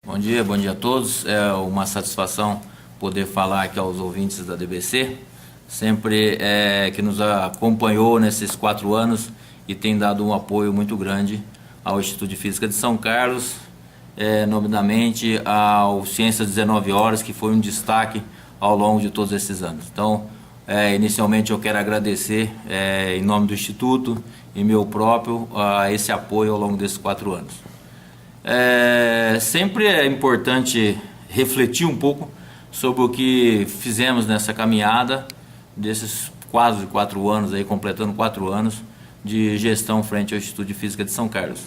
Bom dia a todos. É uma satisfação poder falar aqui aos ouvintes da DBC, sempre que nos acompanhou nesses 4 anos e tem dado um apoio muito grande ao Instituto de Física de São Carlos, nomeadamente ao Ciências 19 Horas, que foi um destaque ao longo de todos esses anos. Então, inicialmente eu quero agradecer em nome do Instituto e meu próprio esse apoio ao longo desses 4 anos. Sempre é importante refletir um pouco sobre o que fizemos nessa caminhada desses quase 4 anos, completando 4 anos de gestão frente ao Instituto de Física de São Carlos.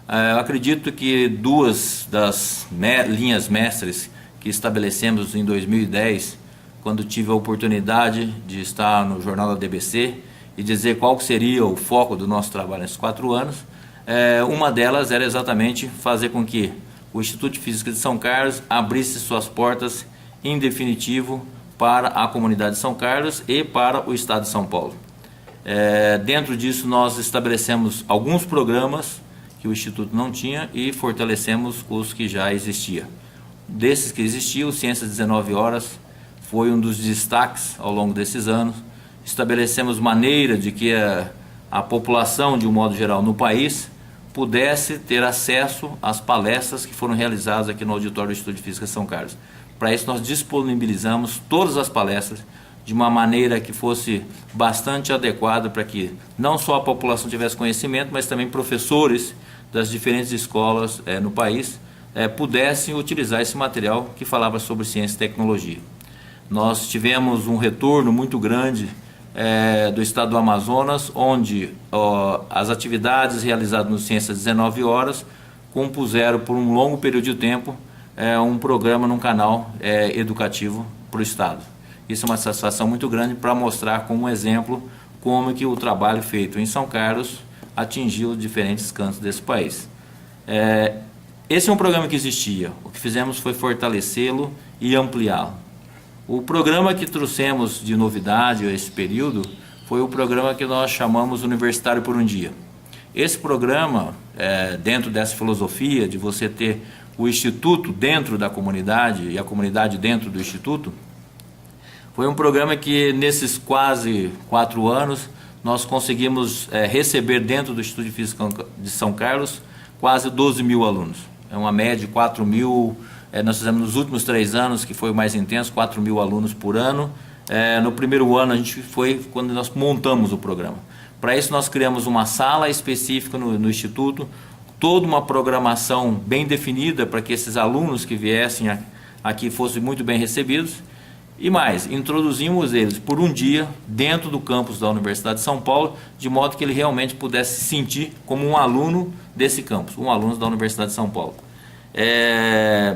Eu acredito que 2 das linhas mestres que estabelecemos em 2010, quando tive a oportunidade de estar no Jornal da DBC e dizer qual seria o foco do nosso trabalho nesses 4 anos, uma delas era exatamente fazer com que o Instituto de Física de São Carlos abrisse suas portas em definitivo para a comunidade de São Carlos e para o estado de São Paulo. Dentro disso nós estabelecemos alguns programas que o Instituto não tinha e fortalecemos os que já existiam. Desses que existiam, o Ciências 19 Horas foi um dos destaques ao longo desses anos. Estabelecemos maneira de que a população, de um modo geral, no país, pudesse ter acesso às palestras que foram realizadas aqui no auditório do Instituto de Física de São Carlos. Para isso, nós disponibilizamos todas as palestras de uma maneira que fosse bastante adequada para que não só a população tivesse conhecimento, mas também professores das diferentes escolas no país pudessem utilizar esse material que falava sobre ciência e tecnologia. Nós tivemos um retorno muito grande do estado do Amazonas, onde as atividades realizadas no Ciências 19 Horas compuseram por um longo período de tempo um programa num canal educativo para o estado. Isso é uma satisfação muito grande para mostrar como exemplo como que o trabalho feito em São Carlos atingiu diferentes cantos desse país. Esse é um programa que existia, o que fizemos foi fortalecê-lo e ampliá-lo. O programa que trouxemos de novidade a esse período foi o programa que nós chamamos Universitário por um Dia. Esse programa, dentro dessa filosofia de você ter o Instituto dentro da comunidade e a comunidade dentro do Instituto, foi um programa que nesses quase 4 anos nós conseguimos receber dentro do Instituto de Física de São Carlos quase 12 mil alunos. É uma média de 4 mil. Nós fizemos nos últimos 3 anos, que foi o mais intenso, 4 mil alunos por ano. No primeiro ano a gente foi quando nós montamos o programa. Para isso nós criamos uma sala específica no Instituto, toda uma programação bem definida para que esses alunos que viessem aqui fossem muito bem recebidos. E mais, introduzimos eles por um dia dentro do campus da Universidade de São Paulo, de modo que ele realmente pudesse se sentir como um aluno desse campus, um aluno da Universidade de São Paulo.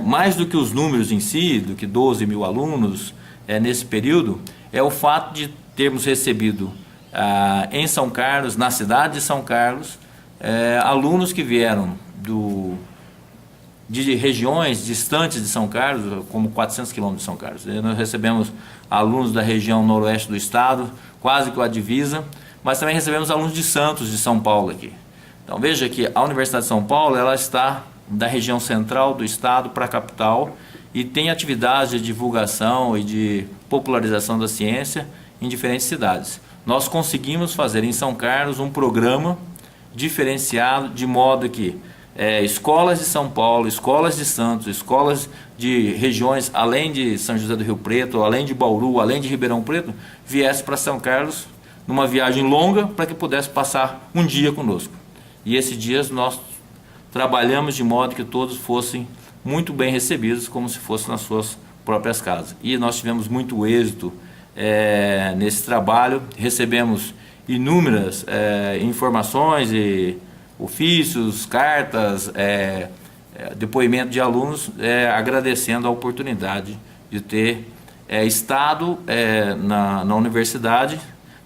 Mais do que os números em si, do que 12 mil alunos nesse período, é o fato de termos recebido em São Carlos, na cidade de São Carlos, alunos que vieram de regiões distantes de São Carlos, como 400 quilômetros de São Carlos. Nós recebemos alunos da região noroeste do estado, quase que a divisa, mas também recebemos alunos de Santos, de São Paulo aqui. Então veja que a Universidade de São Paulo ela está da região central do estado para a capital e tem atividades de divulgação e de popularização da ciência em diferentes cidades. Nós conseguimos fazer em São Carlos um programa diferenciado de modo que escolas de São Paulo, escolas de Santos, escolas de regiões além de São José do Rio Preto, além de Bauru, além de Ribeirão Preto, viessem para São Carlos numa viagem longa para que pudesse passar um dia conosco. E esses dias nós trabalhamos de modo que todos fossem muito bem recebidos, como se fossem nas suas próprias casas. E nós tivemos muito êxito nesse trabalho, recebemos inúmeras informações e ofícios, cartas, depoimento de alunos agradecendo a oportunidade de ter estado na universidade,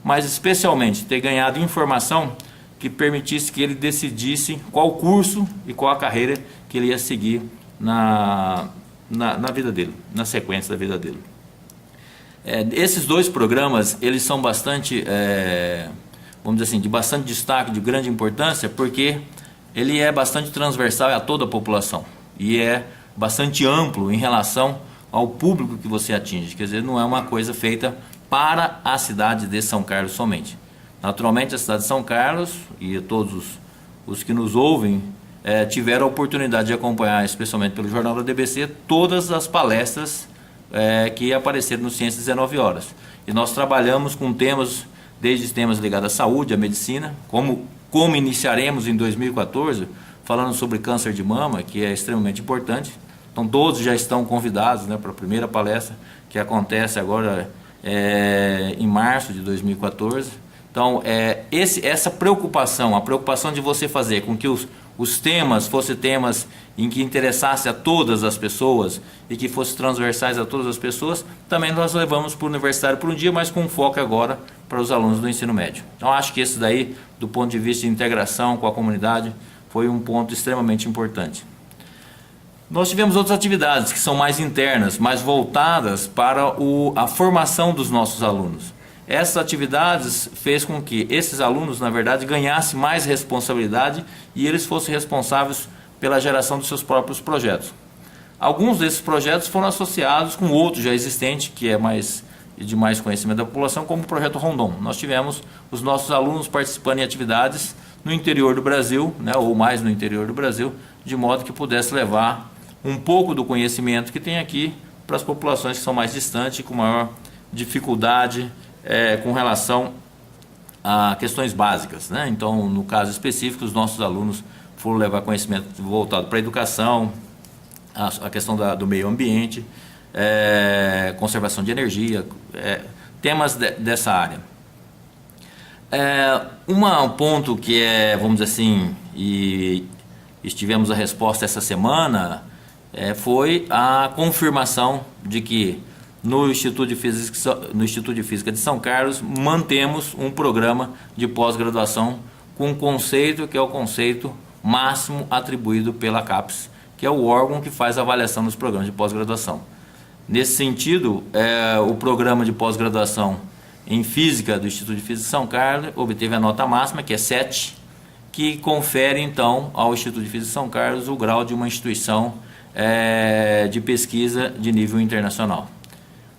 mas especialmente ter ganhado informação que permitisse que ele decidisse qual curso e qual a carreira que ele ia seguir na vida dele, na sequência da vida dele. Esses 2 programas, eles são bastante, vamos dizer assim, de bastante destaque, de grande importância, porque ele é bastante transversal a toda a população e bastante amplo em relação ao público que você atinge. Quer dizer, não é uma coisa feita para a cidade de São Carlos somente. Naturalmente, a cidade de São Carlos e todos os que nos ouvem tiveram a oportunidade de acompanhar, especialmente pelo Jornal da DBC, todas as palestras que apareceram no Ciência 19 Horas. E nós trabalhamos com temas, desde temas ligados à saúde, à medicina, como iniciaremos em 2014, falando sobre câncer de mama, que é extremamente importante. Então todos já estão convidados, né, para a primeira palestra, que acontece agora em março de 2014. Então essa preocupação, a preocupação de você fazer com que os temas fossem temas em que interessasse a todas as pessoas e que fossem transversais a todas as pessoas, também nós levamos para o universitário por um dia, mas com foco agora para os alunos do ensino médio. Então acho que esse daí, do ponto de vista de integração com a comunidade, foi um ponto extremamente importante. Nós tivemos outras atividades que são mais internas, mais voltadas para a formação dos nossos alunos. Essas atividades fez com que esses alunos, na verdade, ganhassem mais responsabilidade e eles fossem responsáveis pela geração dos seus próprios projetos. Alguns desses projetos foram associados com outros já existentes, que é de mais conhecimento da população, como o Projeto Rondon. Nós tivemos os nossos alunos participando em atividades no interior do Brasil, né, ou mais no interior do Brasil, de modo que pudesse levar um pouco do conhecimento que tem aqui para as populações que são mais distantes e com maior dificuldade com relação a questões básicas, né? Então, no caso específico, os nossos alunos foram levar conhecimento voltado para a educação, a questão do meio ambiente, conservação de energia, temas dessa área. Um ponto que vamos dizer assim, e tivemos a resposta essa semana, foi a confirmação de que no Instituto de Física de São Carlos mantemos um programa de pós-graduação com um conceito que é o conceito máximo atribuído pela CAPES, que é o órgão que faz a avaliação dos programas de pós-graduação. Nesse sentido, o programa de pós-graduação em Física do Instituto de Física de São Carlos obteve a nota máxima, que é 7, que confere então ao Instituto de Física de São Carlos o grau de uma instituição de pesquisa de nível internacional.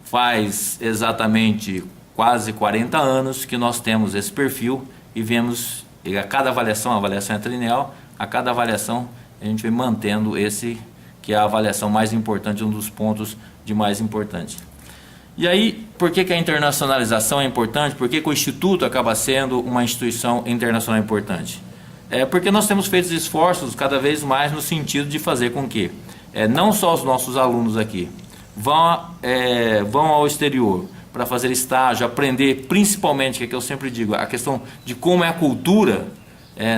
Faz exatamente quase 40 anos que nós temos esse perfil e vemos, a cada avaliação, a avaliação é trienal, a cada avaliação a gente vem mantendo esse, que é a avaliação mais importante, um dos pontos de mais importante. E aí, por que a internacionalização é importante? Por que o Instituto acaba sendo uma instituição internacional importante? Porque nós temos feito esforços cada vez mais no sentido de fazer com que não só os nossos alunos aqui vão ao exterior para fazer estágio, aprender principalmente, que eu sempre digo, a questão de como é a cultura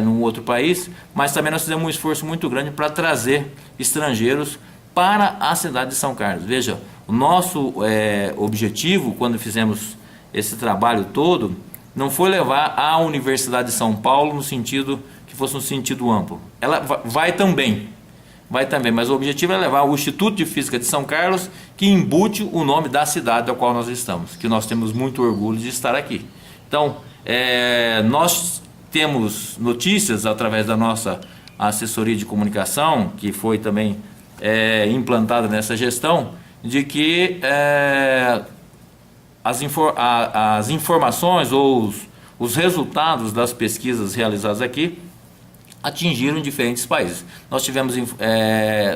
num outro país, mas também nós fizemos um esforço muito grande para trazer estrangeiros para a cidade de São Carlos. Veja, o nosso objetivo, quando fizemos esse trabalho todo, não foi levar a Universidade de São Paulo no sentido que fosse um sentido amplo. Ela vai também, mas o objetivo é levar o Instituto de Física de São Carlos, que embute o nome da cidade da qual nós estamos, que nós temos muito orgulho de estar aqui. Então, nós temos notícias através da nossa assessoria de comunicação, que foi também implantada nessa gestão, de que as informações ou os resultados das pesquisas realizadas aqui atingiram diferentes países. Nós tivemos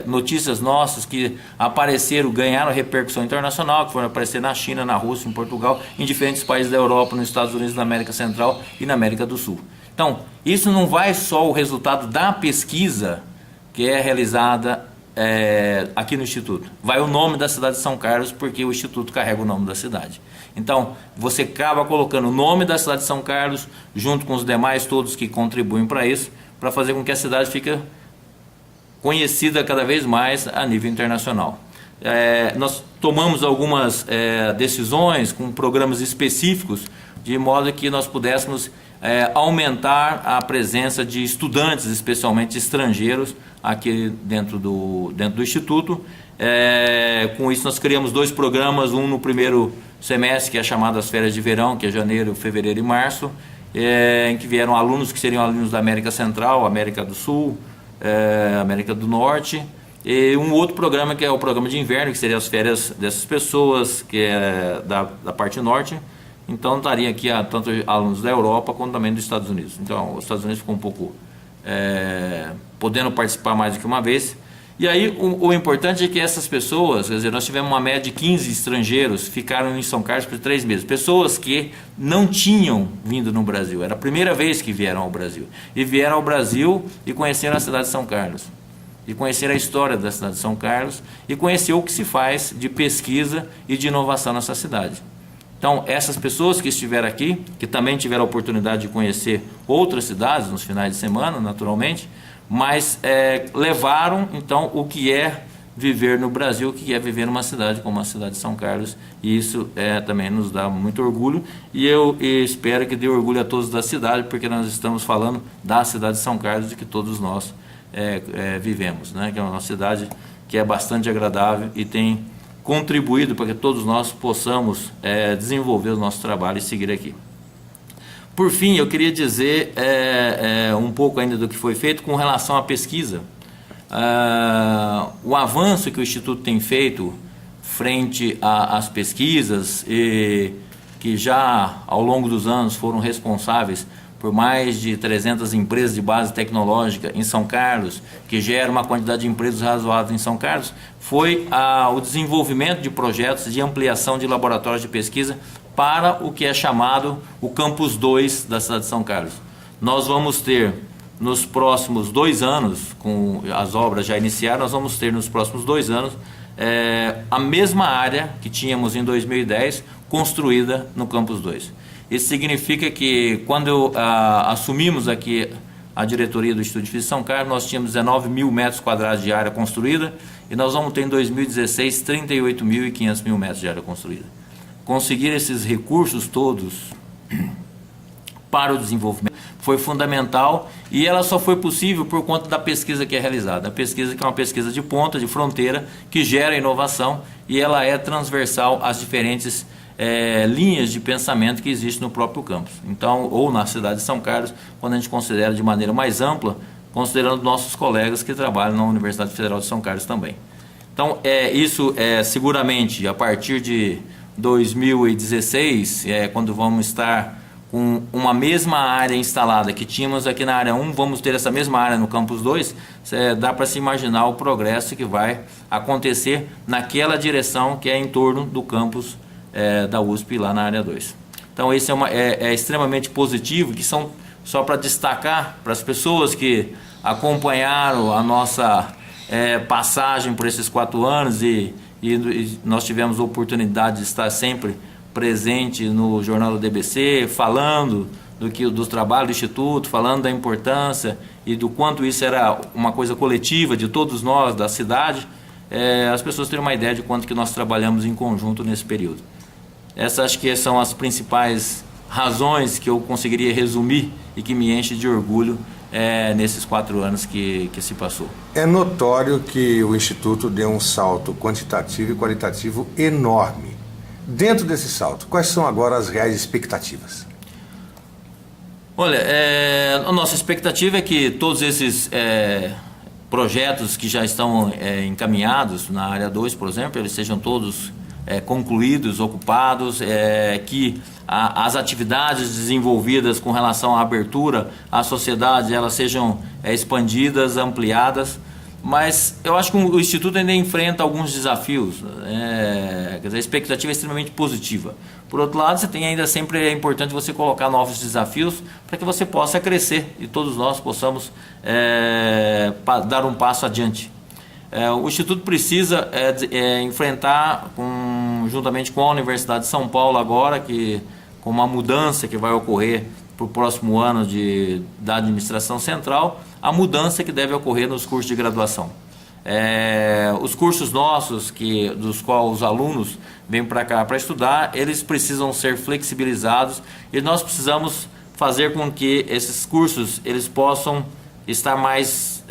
notícias nossas que apareceram, ganharam repercussão internacional, que foram aparecer na China, na Rússia, em Portugal, em diferentes países da Europa, nos Estados Unidos, na América Central e na América do Sul. Então, isso não vai só o resultado da pesquisa que é realizada aqui no Instituto. Vai o nome da cidade de São Carlos, porque o Instituto carrega o nome da cidade. Então, você acaba colocando o nome da cidade de São Carlos, junto com os demais todos que contribuem para isso, para fazer com que a cidade fique conhecida cada vez mais a nível internacional. Nós tomamos algumas decisões com programas específicos, de modo que nós pudéssemos aumentar a presença de estudantes, especialmente estrangeiros, aqui dentro do Instituto. Com isso nós criamos 2 programas, um no primeiro semestre, que é chamado as férias de verão, que é janeiro, fevereiro e março, em que vieram alunos que seriam alunos da América Central, América do Sul, América do Norte, E um outro programa que é o programa de inverno, que seria as férias dessas pessoas, que é da parte norte. Então estaria aqui tanto alunos da Europa quanto também dos Estados Unidos. Então os Estados Unidos ficou um pouco podendo participar mais do que uma vez. E aí o importante é que essas pessoas, quer dizer, nós tivemos uma média de 15 estrangeiros, ficaram em São Carlos por 3 meses. Pessoas que não tinham vindo no Brasil, era a primeira vez que vieram ao Brasil. E vieram ao Brasil e conheceram a cidade de São Carlos. E conheceram a história da cidade de São Carlos e conheceram o que se faz de pesquisa e de inovação nessa cidade. Então, essas pessoas que estiveram aqui, que também tiveram a oportunidade de conhecer outras cidades nos finais de semana, naturalmente, mas levaram, então, o que é viver no Brasil, o que é viver numa cidade como a cidade de São Carlos, e isso também nos dá muito orgulho, e eu espero que dê orgulho a todos da cidade, porque nós estamos falando da cidade de São Carlos, de que todos nós vivemos, né? Que é uma cidade que é bastante agradável e tem contribuído para que todos nós possamos desenvolver o nosso trabalho e seguir aqui. Por fim, eu queria dizer um pouco ainda do que foi feito com relação à pesquisa. O avanço que o Instituto tem feito frente às pesquisas, e que já ao longo dos anos foram responsáveis por mais de 300 empresas de base tecnológica em São Carlos, que gera uma quantidade de empregos razoável em São Carlos, foi o desenvolvimento de projetos de ampliação de laboratórios de pesquisa para o que é chamado o Campus 2 da cidade de São Carlos. Nós vamos ter nos próximos 2 anos, com as obras já iniciadas, nós vamos ter nos próximos 2 anos a mesma área que tínhamos em 2010 construída no Campus 2. Isso significa que quando assumimos aqui a diretoria do Instituto de Física de São Carlos, nós tínhamos 19 mil metros quadrados de área construída e nós vamos ter em 2016 38.500 metros de área construída. Conseguir esses recursos todos para o desenvolvimento foi fundamental, e ela só foi possível por conta da pesquisa que é realizada. A pesquisa que é uma pesquisa de ponta, de fronteira, que gera inovação, e ela é transversal às diferentes linhas de pensamento que existem no próprio campus. Então, ou na cidade de São Carlos, quando a gente considera de maneira mais ampla, considerando nossos colegas que trabalham na Universidade Federal de São Carlos também. Então, isso seguramente a partir de 2016, quando vamos estar com uma mesma área instalada que tínhamos aqui na área 1, vamos ter essa mesma área no Campus 2, dá para se imaginar o progresso que vai acontecer naquela direção que é em torno do campus da USP lá na área 2. Então esse é extremamente positivo, que são só para destacar para as pessoas que acompanharam a nossa passagem por esses 4 anos e nós tivemos a oportunidade de estar sempre presente no Jornal do DBC, falando dos trabalhos do Instituto, falando da importância e do quanto isso era uma coisa coletiva de todos nós, da cidade, as pessoas terem uma ideia de quanto que nós trabalhamos em conjunto nesse período. Essas acho que são as principais razões que eu conseguiria resumir e que me enche de orgulho nesses 4 anos que se passou. É notório que o Instituto deu um salto quantitativo e qualitativo enorme. Dentro desse salto, quais são agora as reais expectativas? Olha, a nossa expectativa é que todos esses projetos que já estão encaminhados na área 2, por exemplo, eles sejam todos concluídos, ocupados, que as atividades desenvolvidas com relação à abertura à sociedade, elas sejam expandidas, ampliadas. Mas eu acho que o Instituto ainda enfrenta alguns desafios, quer dizer, a expectativa é extremamente positiva. Por outro lado, sempre é importante você colocar novos desafios para que você possa crescer e todos nós possamos dar um passo adiante. O Instituto precisa enfrentar, juntamente com a Universidade de São Paulo agora, com uma mudança que vai ocorrer para o próximo ano da administração central, a mudança que deve ocorrer nos cursos de graduação. Os cursos nossos, dos quais os alunos vêm para cá para estudar, eles precisam ser flexibilizados e nós precisamos fazer com que esses cursos eles possam estar mais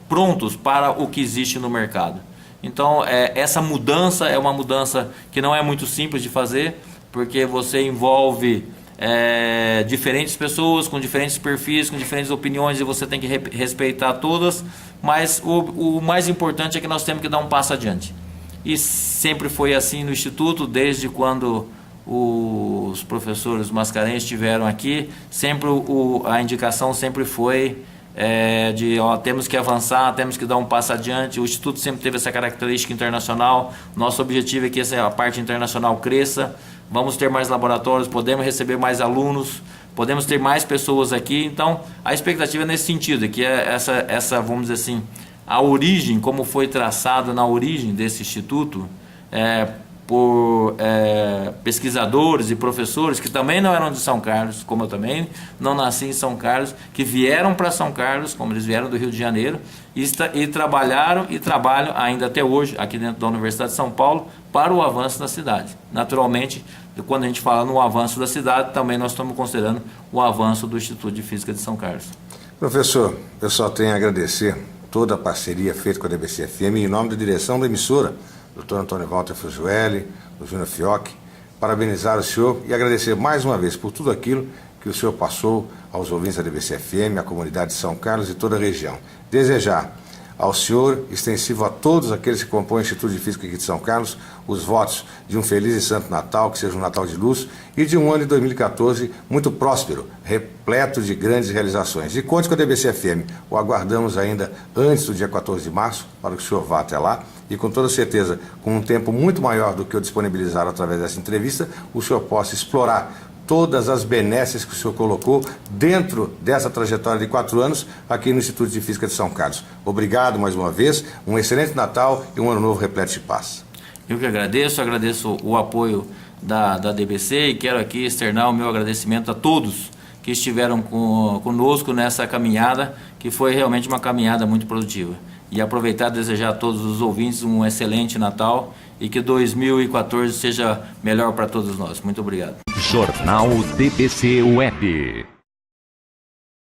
prontos para o que existe no mercado. Então, essa mudança é uma mudança que não é muito simples de fazer, porque você envolve diferentes pessoas, com diferentes perfis, com diferentes opiniões, e você tem que respeitar todas, mas o mais importante é que nós temos que dar um passo adiante. E sempre foi assim no Instituto, desde quando os professores Mascarenhas estiveram aqui, sempre a indicação sempre foi temos que avançar, temos que dar um passo adiante. O Instituto sempre teve essa característica internacional. Nosso objetivo é que a parte internacional cresça. Vamos ter mais laboratórios, podemos receber mais alunos, podemos ter mais pessoas aqui. Então, a expectativa é nesse sentido, que essa, vamos dizer assim, a origem, como foi traçado na origem desse instituto, por pesquisadores e professores que também não eram de São Carlos, como eu também não nasci em São Carlos, que vieram para São Carlos, como eles vieram do Rio de Janeiro, e trabalharam e trabalham ainda até hoje, aqui dentro da Universidade de São Paulo, para o avanço da cidade. Naturalmente, quando a gente fala no avanço da cidade, também nós estamos considerando o avanço do Instituto de Física de São Carlos. Professor, eu só tenho a agradecer toda a parceria feita com a DBC-FM em nome da direção da emissora, Dr. Antônio Walter Fuzueli, do Júnior Fiocchi, parabenizar o senhor e agradecer mais uma vez por tudo aquilo que o senhor passou aos ouvintes da DBC-FM, à comunidade de São Carlos e toda a região. Desejar ao senhor, extensivo a todos aqueles que compõem o Instituto de Física aqui de São Carlos, os votos de um feliz e santo Natal, que seja um Natal de luz, e de um ano de 2014 muito próspero, repleto de grandes realizações. E conte com a DBC-FM, o aguardamos ainda antes do dia 14 de março, para que o senhor vá até lá, e com toda certeza, com um tempo muito maior do que eu disponibilizar através dessa entrevista, o senhor possa explorar todas as benesses que o senhor colocou dentro dessa trajetória de 4 anos aqui no Instituto de Física de São Carlos. Obrigado mais uma vez, um excelente Natal e um ano novo repleto de paz. Eu que agradeço o apoio da DBC e quero aqui externar o meu agradecimento a todos que estiveram conosco nessa caminhada, que foi realmente uma caminhada muito produtiva. E aproveitar e desejar a todos os ouvintes um excelente Natal e que 2014 seja melhor para todos nós. Muito obrigado. Jornal DBC Web.